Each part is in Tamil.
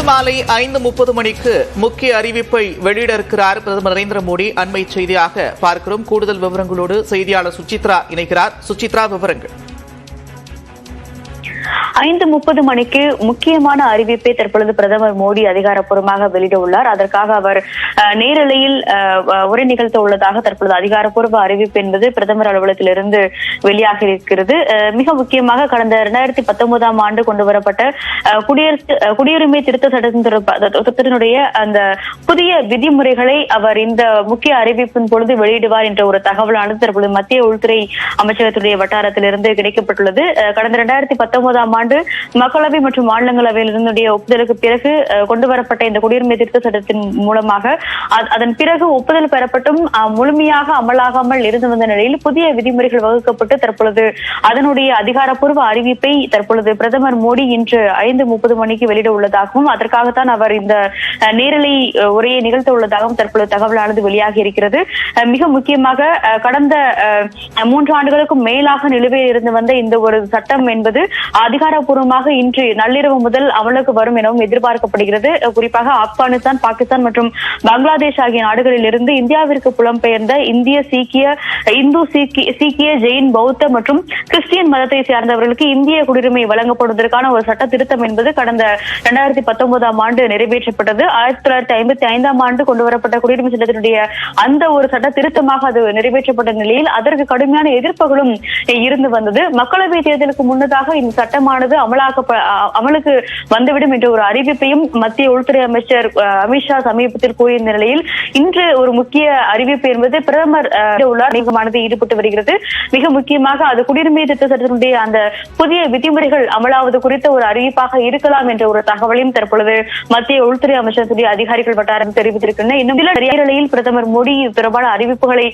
மாலை 5:30 மணிக்கு முக்கிய அறிவிப்பை வெளியிட இருக்கிறார் பிரதமர் நரேந்திர மோடி. அண்மை செய்தியாக பார்க்கிறோம். கூடுதல் விவரங்களோடு செய்தியாளர் சுசித்ரா இணைக்கிறார். சுசித்ரா, விவரங்கள். 5:30 மணிக்கு முக்கியமான அறிவிப்பை தற்பொழுது பிரதமர் மோடி அதிகாரப்பூர்வமாக வெளியிட உள்ளார். அதற்காக அவர் நேரலையில் உரை நிகழ்த்த உள்ளதாக தற்பொழுது அதிகாரப்பூர்வ அறிவிப்பு என்பது பிரதமர் அலுவலகத்திலிருந்து வெளியாக இருக்கிறது. மிக முக்கியமாக கடந்த 2019ஆம் ஆண்டு கொண்டுவரப்பட்ட குடியுரிமை திருத்த சட்டத்தினுடைய அந்த புதிய விதிமுறைகளை அவர் இந்த முக்கிய அறிவிப்பின் பொழுது வெளியிடுவார் என்ற ஒரு தகவலானது தற்பொழுது மத்திய உள்துறை அமைச்சகத்துடைய வட்டாரத்திலிருந்து கிடைக்கப்பட்டுள்ளது. கடந்த 2019ஆம் ஆண்டு மக்களவை மற்றும் மாநிலங்களவையினுடைய ஒப்புதலுக்கு பிறகு கொண்டுவரப்பட்ட இந்த குடியுரிமை திருத்த சட்டத்தின் மூலமாக அதன் பிறகு ஒப்புதல் பெறப்பட்டும் முழுமையாக அமலாகாமல் இருந்து வந்த நிலையில் புதிய விதிமுறைகள் வகுக்கப்பட்டு தற்பொழுது அதனுடைய அதிகாரப்பூர்வ அறிவிப்பை தற்பொழுது பிரதமர் மோடி இன்று 5:30 மணிக்கு வெளியிட உள்ளதாகவும் அதற்காகத்தான் அவர் இந்த நேரலை உரையை நிகழ்த்த உள்ளதாகவும் தற்பொழுது தகவலானது வெளியாகி இருக்கிறது. மிக முக்கியமாக கடந்த 3 ஆண்டுகளுக்கும் மேலாக நிலுவையில் இருந்து வந்த இந்த ஒரு சட்டம் என்பது அதிகாரப்பூர்வமாக இன்று நள்ளிரவு முதல் அமலுக்கு வரும் எனவும் எதிர்பார்க்கப்படுகிறது. குறிப்பாக ஆப்கானிஸ்தான், பாகிஸ்தான் மற்றும் பங்களாதேஷ் ஆகிய நாடுகளில் இருந்து இந்தியாவிற்கு புலம்பெயர்ந்த இந்து, சீக்கிய, ஜெயின், பௌத்த மற்றும் கிறிஸ்டியன் மதத்தை சேர்ந்தவர்களுக்கு இந்திய குடியுரிமை வழங்கப்படுவதற்கான ஒரு சட்ட திருத்தம் என்பது கடந்த 2019ஆம் ஆண்டு நிறைவேற்றப்பட்டது. 1955ஆம் ஆண்டு கொண்டுவரப்பட்ட குடியுரிமை சட்டத்தினுடைய அந்த ஒரு சட்ட திருத்தமாக அது நிறைவேற்றப்பட்ட நிலையில் அதற்கு கடுமையான எதிர்ப்புகளும் இருந்து வந்தது. மக்களவை தேர்தலுக்கு முன்னதாக இந்த சட்டமானது அமலுக்கு வந்துவிடும் என்ற ஒரு அறிவிப்பையும் மத்திய உள்துறை அமைச்சர் அமித்ஷா சமீபத்தில் கூறியிருந்த நிலையில் இன்று ஒரு முக்கிய அறிவிப்பு என்பது பிரதமர் நீக்கமானது ஈடுபட்டு வருகிறது. மிக முக்கியமாக அது குடியுரிமை திருத்த சட்டத்தினுடைய அந்த புதிய விதிமுறைகள் அமலாவது குறித்த ஒரு அறிவிப்பாக இருக்கலாம் என்ற ஒரு தகவலையும் தற்பொழுது மத்திய உள்துறை அமைச்சகத்துடைய அதிகாரிகள் வட்டாரம் தெரிவித்திருக்கின்றன. இன்னும் சில நேரலையில் பிரதமர் மோடி தொடர்பான அறிவிப்புகளை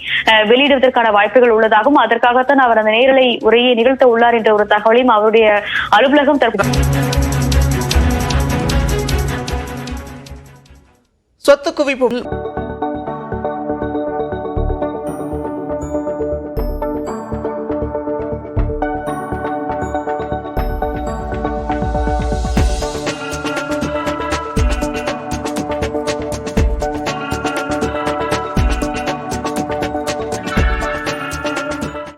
வெளியிடுவதற்கான வாய்ப்புகள் உள்ளதாகவும் அதற்காகத்தான் அவர் அந்த நேரலை உரையை நிகழ்த்த உள்ளார் என்ற ஒரு தகவலையும் அவருடைய அலுவலகம் சொத்து குவிப்பு